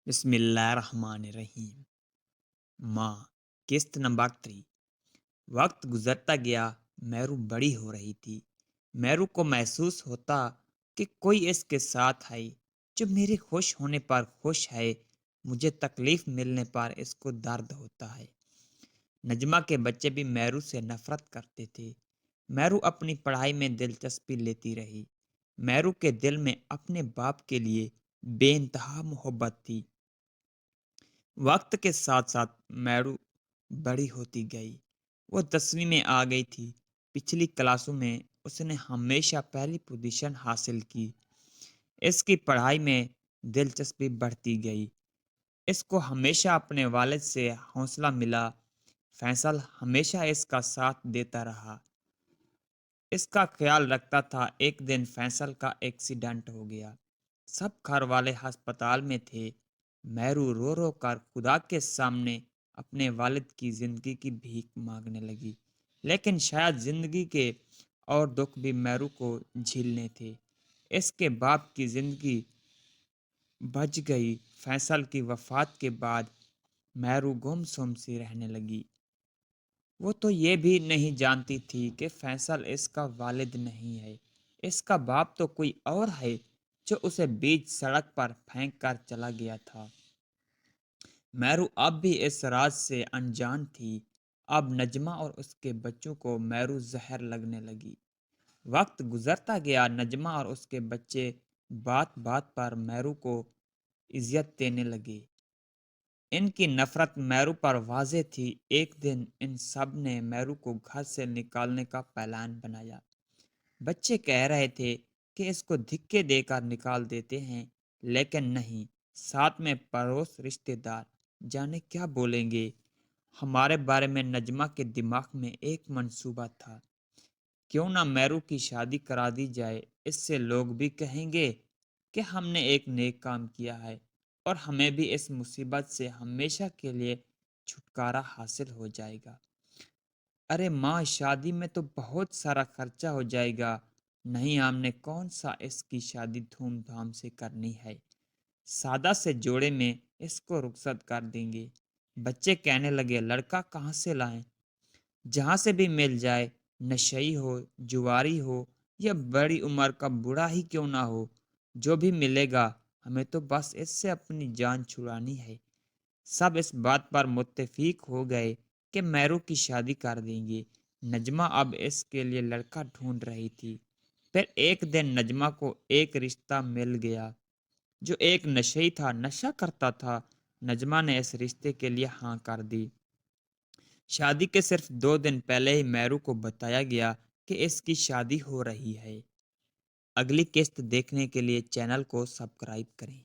بسم اللہ الرحمن الرحیم۔ ماں، قسط نمبر 3۔ وقت گزرتا گیا، میرو بڑی ہو رہی تھی۔ میرو کو محسوس ہوتا کہ کوئی اس کے ساتھ ہے جو میرے خوش ہونے پر خوش ہے، مجھے تکلیف ملنے پر اس کو درد ہوتا ہے۔ نجمہ کے بچے بھی میرو سے نفرت کرتے تھے۔ میرو اپنی پڑھائی میں دلچسپی لیتی رہی۔ میرو کے دل میں اپنے باپ کے لیے بے انتہا محبت تھی۔ وقت کے ساتھ ساتھ میرو بڑی ہوتی گئی۔ وہ 10ویں میں آ گئی تھی۔ پچھلی کلاسوں میں اس نے ہمیشہ پہلی پوزیشن حاصل کی۔ اس کی پڑھائی میں دلچسپی بڑھتی گئی۔ اس کو ہمیشہ اپنے والد سے حوصلہ ملا۔ فیصل ہمیشہ اس کا ساتھ دیتا رہا، اس کا خیال رکھتا تھا۔ ایک دن فیصل کا ایکسیڈنٹ ہو گیا۔ سب گھر والے ہسپتال میں تھے۔ میرو رو رو کر خدا کے سامنے اپنے والد کی زندگی کی بھیک مانگنے لگی، لیکن شاید زندگی کے اور دکھ بھی میرو کو جھیلنے تھے۔ اس کے باپ کی زندگی بچ گئی۔ فیصل کی وفات کے بعد میرو گم سم سی رہنے لگی۔ وہ تو یہ بھی نہیں جانتی تھی کہ فیصل اس کا والد نہیں ہے، اس کا باپ تو کوئی اور ہے جو اسے بیچ سڑک پر پھینک کر چلا گیا تھا۔ میرو اب بھی اس راز سے انجان تھی۔ اب نجمہ اور اس کے بچوں کو میرو زہر لگنے لگی۔ وقت گزرتا گیا، نجمہ اور اس کے بچے بات بات پر میرو کو اذیت دینے لگے۔ ان کی نفرت میرو پر واضح تھی۔ ایک دن ان سب نے میرو کو گھر سے نکالنے کا پلان بنایا۔ بچے کہہ رہے تھے کہ اس کو دھکے دے کر نکال دیتے ہیں، لیکن نہیں، ساتھ میں پڑوس رشتے دار جانے کیا بولیں گے۔ ہمارے بارے میں نجمہ کے دماغ میں ایک منصوبہ تھا، کیوں نہ میرو کی شادی کرا دی جائے، اس سے لوگ بھی کہیں گے کہ ہم نے ایک نیک کام کیا ہے اور ہمیں بھی اس مصیبت سے ہمیشہ کے لیے چھٹکارا حاصل ہو جائے گا۔ ارے ماں، شادی میں تو بہت سارا خرچہ ہو جائے گا، نہیں ہم نے کون سا اس کی شادی دھوم دھام سے کرنی ہے، سادہ سے جوڑے میں اس کو رخصت کر دیں گے۔ بچے کہنے لگے، لڑکا کہاں سے لائیں؟ جہاں سے بھی مل جائے، نشئی ہو، جواری ہو یا بڑی عمر کا بوڑھا ہی کیوں نہ ہو، جو بھی ملے گا، ہمیں تو بس اس سے اپنی جان چھڑانی ہے۔ سب اس بات پر متفق ہو گئے کہ میرو کی شادی کر دیں گے۔ نجمہ اب اس کے لیے لڑکا ڈھونڈ رہی تھی۔ پھر ایک دن نجمہ کو ایک رشتہ مل گیا جو ایک نشئی تھا، نشہ کرتا تھا۔ نجمہ نے اس رشتے کے لیے ہاں کر دی۔ شادی کے صرف 2 دن پہلے ہی میرو کو بتایا گیا کہ اس کی شادی ہو رہی ہے۔ اگلی قسط دیکھنے کے لیے چینل کو سبسکرائب کریں۔